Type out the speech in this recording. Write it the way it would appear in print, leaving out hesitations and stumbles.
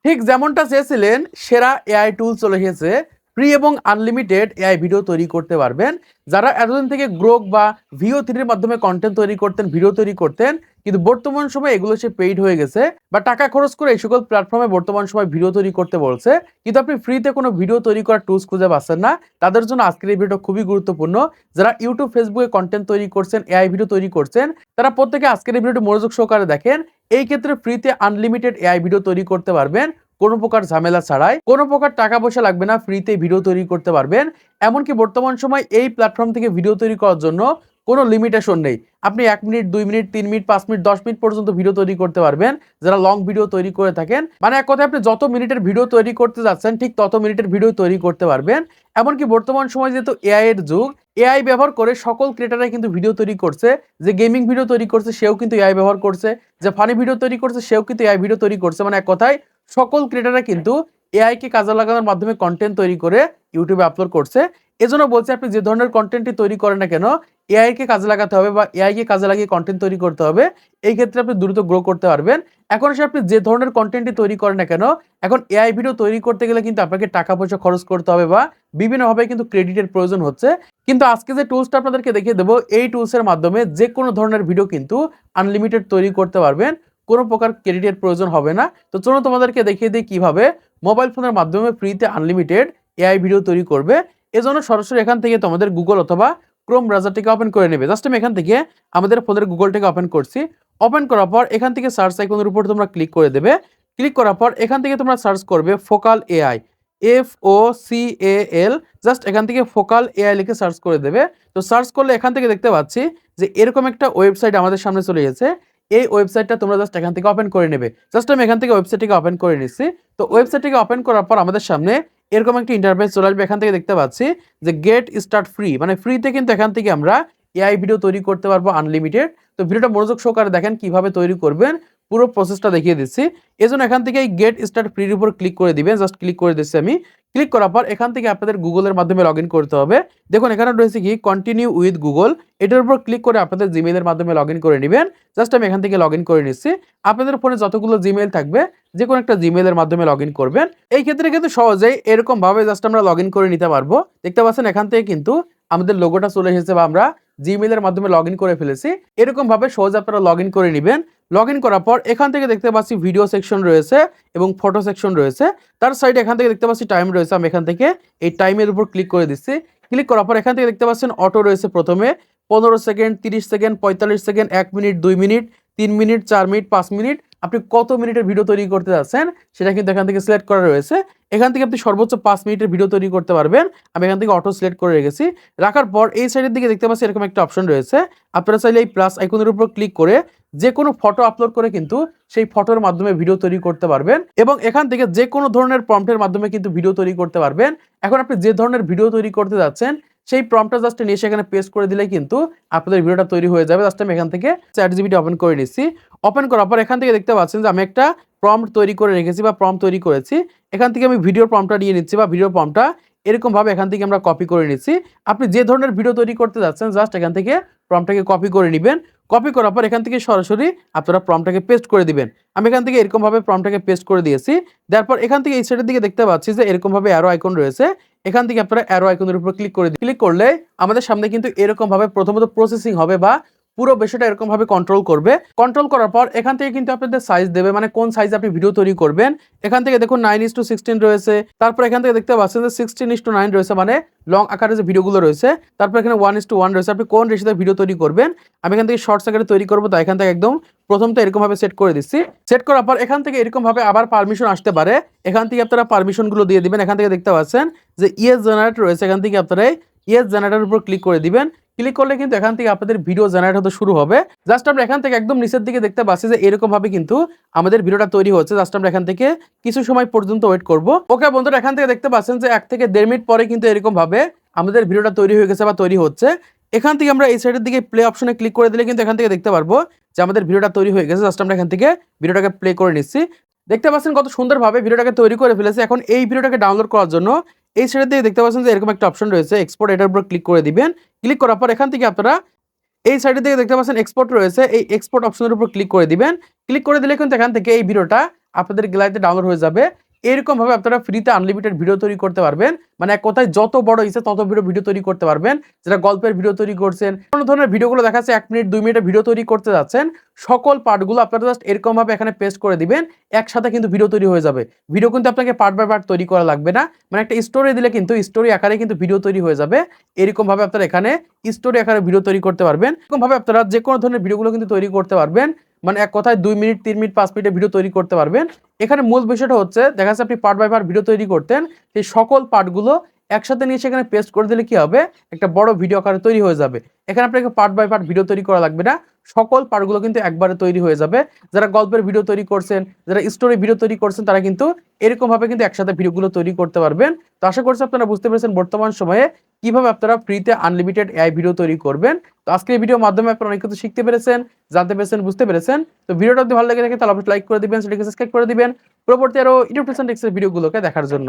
ঠিক যেমনটা চেয়েছিলেন, সেরা এআই টুল চলে এসেছে। ফ্রি এবং আনলিমিটেড এআই ভিডিও তৈরি করতে পারবেন। যারা এতদিন থেকে গ্রোক বা ভিও3 এর মাধ্যমে কন্টেন্ট তৈরি করতেন, ভিডিও তৈরি করতেন, কিন্তু বর্তমান সময়ে এগুলো সে পেইড হয়ে গেছে বা টাকা খরচ করে এই সকল প্ল্যাটফর্মে বর্তমান সময় ভিডিও তৈরি করতে বলছে, কিন্তু আপনি ফ্রিতে কোনো ভিডিও তৈরি করার টুলস খুঁজে পাচ্ছেন না। তাদের জন্য আজকের এই ভিডিও খুবই গুরুত্বপূর্ণ। যারা ইউটিউব, ফেসবুকে কন্টেন্ট তৈরি করছেন, এআই ভিডিও তৈরি করছেন, তারা প্রত্যেকে আজকের এই ভিডিওটি মনোযোগ সহকারে দেখেন। এই ক্ষেত্রে ফ্রিতে আনলিমিটেড এআই ভিডিও তৈরি করতে পারবেন, কোনো প্রকার ঝামেলা ছাড়াই, কোনো প্রকার টাকা পয়সা লাগবে না, ফ্রিতে ভিডিও তৈরি করতে পারবেন। এমনকি বর্তমান সময় এই প্ল্যাটফর্ম থেকে ভিডিও তৈরি করার জন্য কোনো লিমিটেশন নেই। আপনি 1 minute, 2 minute, 3 minute, 5 minute, 10 minute পর্যন্ত ভিডিও তৈরি করতে পারবেন। যারা লং ভিডিও তৈরি করে থাকেন, মানে এক কথায় আপনি যত মিনিটের ভিডিও তৈরি করতে যাচ্ছেন ঠিক তত মিনিটের ভিডিও তৈরি করতে পারবেন। এমনকি বর্তমান সময় যেহেতু এআই এর যুগ, এআই ব্যবহার করে সকল ক্রিয়েটাররা কিন্তু ভিডিও তৈরি করছে। যে গেমিং ভিডিও তৈরি করছে সেও কিন্তু এআই ব্যবহার করছে, যে ফানি ভিডিও তৈরি করছে সেও কিন্তু এআই ভিডিও তৈরি করছে। মানে এক কথায় সকল ক্রিয়েটাররা কিন্তু এআই কে কাজে লাগানোর মাধ্যমে কন্টেন্ট তৈরি করে ইউটিউবে আপলোড করছে। এজন্য বলছি, আপনি যে ধরনের কন্টেন্টই তৈরি করেন না কেন, এআই কে কাজে লাগাতে হবে বা এআই কে কাজে লাগিয়ে কন্টেন্ট তৈরি করতে হবে। এই ক্ষেত্রে আপনি দ্রুত গ্রো করতে পারবেন। এখন এসে আপনি যে ধরনের কন্টেন্টই তৈরি করেন না কেন, এখন এআই ভিডিও তৈরি করতে গেলে কিন্তু আপনাকে টাকা পয়সা খরচ করতে হবে বা বিভিন্নভাবে কিন্তু ক্রেডিটের প্রয়োজন হচ্ছে। কিন্তু আজকে যে টুলসটা আপনাদেরকে দেখিয়ে দেবো, এই টুলসের মাধ্যমে যে কোনো ধরনের ভিডিও কিন্তু আনলিমিটেড তৈরি করতে পারবেন, কোনো প্রকার ক্রেডিটের প্রয়োজন হবে না। তো চলুন তোমাদেরকে দেখিয়ে দিই কিভাবে মোবাইল ফোনের মাধ্যমে ফ্রিতে আনলিমিটেড এআই ভিডিও তৈরি করবে। এজন্য সরাসরি এখান থেকে তোমাদের গুগল অথবা ক্রোম ব্রাউজারটিকে ওপেন করে নেবে। জাস্ট আমি এখান থেকে আমাদের ফোনের গুগলটাকে ওপেন করছি। ওপেন করার পর এখান থেকে সার্চ আইকনের উপর তোমরা ক্লিক করে দেবে। ক্লিক করার পর এখান থেকে তোমরা সার্চ করবে ফোকাল এআই, FOCAL। জাস্ট এখান থেকে ফোকাল এআই লিখে সার্চ করে দেবে। তো সার্চ করলে এখান থেকে দেখতে পাচ্ছি যে এরকম একটা ওয়েবসাইট আমাদের সামনে চলে গেছে। এই ওয়েবসাইটটা তোমরা জাস্ট এখান থেকে ওপেন করে নেবে। জাস্ট আমি এখান থেকে ওয়েবসাইটটিকে ওপেন করে নিচ্ছি। তো ওয়েবসাইটটিকে ওপেন করার পর আমাদের সামনে এরকম একটা ইন্টারফেস চলে আসবে। এখান থেকে দেখতে পাচ্ছি যে গেট স্টার্ট ফ্রি, মানে ফ্রিতে কিন্তু এখান থেকে আমরা এআই ভিডিও তৈরি করতে পারবো আনলিমিটেড। তো ভিডিওটা মনোযোগ সহকারে দেখেন কিভাবে তৈরি করবেন, পুরো প্রসেসটা দেখিয়ে দিচ্ছি। এজন্য এখান থেকে এই গেট স্টার্ট ফ্রির উপর ক্লিক করে দিবেন। জাস্ট ক্লিক করে দিচ্ছি আমি। ক্লিক করার পর এখান থেকে আপনাদের গুগলের মাধ্যমে লগ ইন করতে হবে। দেখুন এখানে রয়েছে কি কন্টিনিউ উইথ গুগল, এটার উপর ক্লিক করে আপনাদের জিমেইলের মাধ্যমে লগ ইন করে নেবেন। জাস্ট আমি এখান থেকে লগ ইন করে নিচ্ছি। আপনাদের ফোনে যতগুলো জিমেইল থাকবে যে কোনো একটা জিমেইলের মাধ্যমে লগ ইন করবেন। এই ক্ষেত্রে কিন্তু সহজেই এরকম ভাবে জাস্ট আমরা লগ ইন করে নিতে পারবো। দেখতে পাচ্ছেন এখান থেকে কিন্তু আমাদের লোগোটা চলে এসেছে বা আমরা জিমেইলের মাধ্যমে লগ ইন করে ফেলেছি। এরকম ভাবে সহজে আপনারা লগ ইন করে নেবেন। লগ ইন করার পর এখান থেকে দেখতে পাচ্ছি ভিডিও সেকশন রয়েছে এবং ফটো সেকশন রয়েছে। তার সাইডে এখান থেকে দেখতে পাচ্ছি টাইম রয়েছে। আমি এখান থেকে এই টাইমের উপর ক্লিক করে দিচ্ছি। ক্লিক করার পর এখান থেকে দেখতে পাচ্ছেন অটো রয়েছে প্রথমে 15 second, 30 second, 45 second, 1 minute, 2 minute, 3 minute, 4 minute, 5 minute. আপনি কত মিনিটের ভিডিও তৈরি করতে যাচ্ছেন সেটা কিন্তু এখান থেকে সিলেক্ট করা রয়েছে। এখান থেকে আপনি সর্বোচ্চ 5 মিনিটের ভিডিও তৈরি করতে পারবেন। আমি এখান থেকে অটো সিলেক্ট করে রেখেছি। রাখার পর এই সাইডের দিকে দেখতে পাচ্ছি এরকম একটা অপশন রয়েছে। আপনারা চাইলে এই প্লাস আইকনের উপর ক্লিক করে যে কোনো ফটো আপলোড করে কিন্তু সেই ফটোর মাধ্যমে ভিডিও তৈরি করতে পারবেন এবং এখান থেকে যে কোনো ধরনের প্রম্পটের মাধ্যমে কিন্তু ভিডিও তৈরি করতে পারবেন। এখন আপনি যে ধরনের ভিডিও তৈরি করতে যাচ্ছেন সেই প্রম্পটটা জাস্ট নিয়ে সেখানে পেস্ট করে দিলে কিন্তু আপনাদের ভিডিওটা তৈরি হয়ে যাবে। জাস্ট আমি এখান থেকে ChatGPT ওপেন করে নিচ্ছি। ওপেন করার পর এখান থেকে দেখতে পাচ্ছেন যে আমি একটা প্রম্পট তৈরি করে রেখেছি বা প্রম্পট তৈরি করেছি। এখান থেকে আমি ভিডিওর প্রম্পটটা নিয়ে নিচ্ছি বা ভিডিওর প্রম্পটটা এরকম ভাবে এখান থেকে আমরা কপি করে নিচ্ছি। আপনি যে ধরনের ভিডিও তৈরি করতে যাচ্ছেন জাস্ট এখান থেকে প্রম্পটটাকে কপি করে নেবেন। কপি করার পর এখান থেকে সরাসরি আপনারা প্রম্পটটাকে পেস্ট করে দিবেন। আমি এখান থেকে এরকম ভাবে প্রম্পটটাকে পেস্ট করে দিয়েছি। তারপর এখান থেকে এই সাইডের দিকে দেখতে পাচ্ছি যে এরকম ভাবে অ্যারো আইকন রয়েছে। এখান থেকে আপনারা অ্যারো আইকনের উপর ক্লিক করে ক্লিক করলে আমাদের সামনে কিন্তু এরকম ভাবে প্রথমত প্রসেসিং হবে বা পুরো বিষয়টা এরকম ভাবে কন্ট্রোল করবে। কন্ট্রোল করার পর এখান থেকে কিন্তু আপনাদের সাইজ দেবে, মানে কোন সাইজে আপনি ভিডিও তৈরি করবেন। এখান থেকে দেখুন 9:16 রয়েছে। তারপর এখান থেকে দেখতে পাচ্ছেন যে 16:9 রয়েছে, মানে লং আকারে যে ভিডিওগুলো রয়েছে। তারপর এখানে 1:1 রয়েছে। আপনি কোন রেশিওতে ভিডিও তৈরি করবেন। আমি এখান থেকে শর্টস আকারে তৈরি করবো, তাই এখান থেকে একদম প্রথমটা এরকম ভাবে সেট করে দিচ্ছি। সেট করার পর এখান থেকে এরকম ভাবে আবার পারমিশন আসতে পারে। এখান থেকে আপনারা পারমিশনগুলো দিয়ে দিবেন। এখান থেকে দেখতে পাচ্ছেন যে ইয়েস জেনারেট রয়েছে। এখান থেকে আপনারা ইয়েস জেনারেটরের উপর ক্লিক করে দিবেন। ক্লিক করলে কিন্তু এখান থেকে আপনাদের ভিডিও জেনারেট হতে শুরু হবে। জাস্ট আমরা এখান থেকে একদম নিচের দিকে দেখতে পাচ্ছি যে এরকম ভাবে কিন্তু আমাদের ভিডিওটা তৈরি হচ্ছে। জাস্ট আমরা এখান থেকে কিছু সময় পর্যন্ত ওয়েট করব। ওকে বন্ধুরা, এখান থেকে দেখতে পাচ্ছেন যে 1 থেকে 1.5 মিনিট পরে কিন্তু এরকম ভাবে আমাদের ভিডিওটা তৈরি হয়ে গেছে বা তৈরি হচ্ছে। এখান থেকে আমরা এই সাইডের দিকে প্লে অপশনে ক্লিক করে দিলে কিন্তু এখান থেকে দেখতে পারবো যে আমাদের ভিডিওটা তৈরি হয়ে গেছে। জাস্ট আমরা এখান থেকে ভিডিওটাকে প্লে করে নিচ্ছি। দেখতে পাচ্ছেন কত সুন্দরভাবে ভিডিওটাকে তৈরি করে ফেলেছে। এখন এই ভিডিওটাকে ডাউনলোড করার জন্য এই সাইডের দিকে দেখতে পাচ্ছেন যে এরকম একটা অপশন রয়েছে এক্সপোর্ট, এটার উপর ক্লিক করে দিবেন। ক্লিক করার পর এখান থেকে আপনারা এই সাইডের দিকে দেখতে পাচ্ছেন এক্সপোর্ট রয়েছে। এই এক্সপোর্ট অপশনের উপর ক্লিক করে দিবেন। ক্লিক করে দিলে কিন্তু এখান থেকে এই ভিডিওটা আপনাদের গ্যালারিতে ডাউনলোড হয়ে যাবে। এরকম ভাবে আপনারা ফ্রিতে আনলিমিটেড ভিডিও তৈরি করতে পারবেন। মানে এক কথায় যত বড় ইচ্ছা তত ভিডিও তৈরি করতে পারবেন। যারা গল্পের ভিডিও তৈরি করছেন, কোন ধরনের ভিডিওগুলো দেখাচ্ছে 1 মিনিট 2 মিনিটের ভিডিও তৈরি করতে যাচ্ছেন, সকল পার্টগুলো আপনারা জাস্ট এরকম ভাবে এখানে পেস্ট করে দিবেন। একসাথে কিন্তু ভিডিও তৈরি হয়ে যাবে। ভিডিও কিন্তু আপনাকে পার্ট বাই পার্ট তৈরি করা লাগবে না। মানে একটা স্টোরি দিলে কিন্তু স্টোরি আকারে কিন্তু ভিডিও তৈরি হয়ে যাবে। এরকম ভাবে আপনারা এখানে স্টোরি আকারে ভিডিও তৈরি করতে পারবেন। এরকম ভাবে আপনারা যে কোনো ধরনের ভিডিওগুলো কিন্তু তৈরি করতে পারবেন। মানে এক কথায় 2 মিনিট 3 মিনিট 5 মিনিটের ভিডিও তৈরি করতে পারবেন। এখানে মূল বিষয়টা হচ্ছে দেখা যাচ্ছে আপনি পার্ট বাই পার্ট ভিডিও তৈরি করতেন, সেই সকল পার্টগুলো একসাথে নিয়ে সেখানে পেস্ট করে দিলে কি হবে, একটা বড় ভিডিও আকারে তৈরি হয়ে যাবে। এখানে আপনাকে পার্ট বাই পার্ট ভিডিও তৈরি করা লাগবে না, সকল পার্টগুলো কিন্তু একবারে তৈরি হয়ে যাবে। যারা গল্পের ভিডিও তৈরি করছেন, যারা স্টোরি ভিডিও তৈরি করছেন, তারা কিন্তু এরকম ভাবে কিন্তু একসাথে ভিডিওগুলো তৈরি করতে পারবেন। তো আশা করছি আপনারা বুঝতে পেরেছেন বর্তমান সময়ে কিভাবে আপনারা ফ্রিতে আনলিমিটেড এআই ভিডিও তৈরি করবেন। তো আজকের এই ভিডিওর মাধ্যমে আপনারা অনেক কিছু শিখতে পেরেছেন, জানতে পেরেছেন, বুঝতে পেরেছেন। তো ভিডিওটা যদি ভালো লেগে থাকে তাহলে অবশ্যই লাইক করে দিবেন, সেটাকে সাবস্ক্রাইব করে দিবেন পরবর্তী আরো ইউটিউব টিপস এন্ড ট্রিক্স এর ভিডিওগুলোকে দেখার জন্য।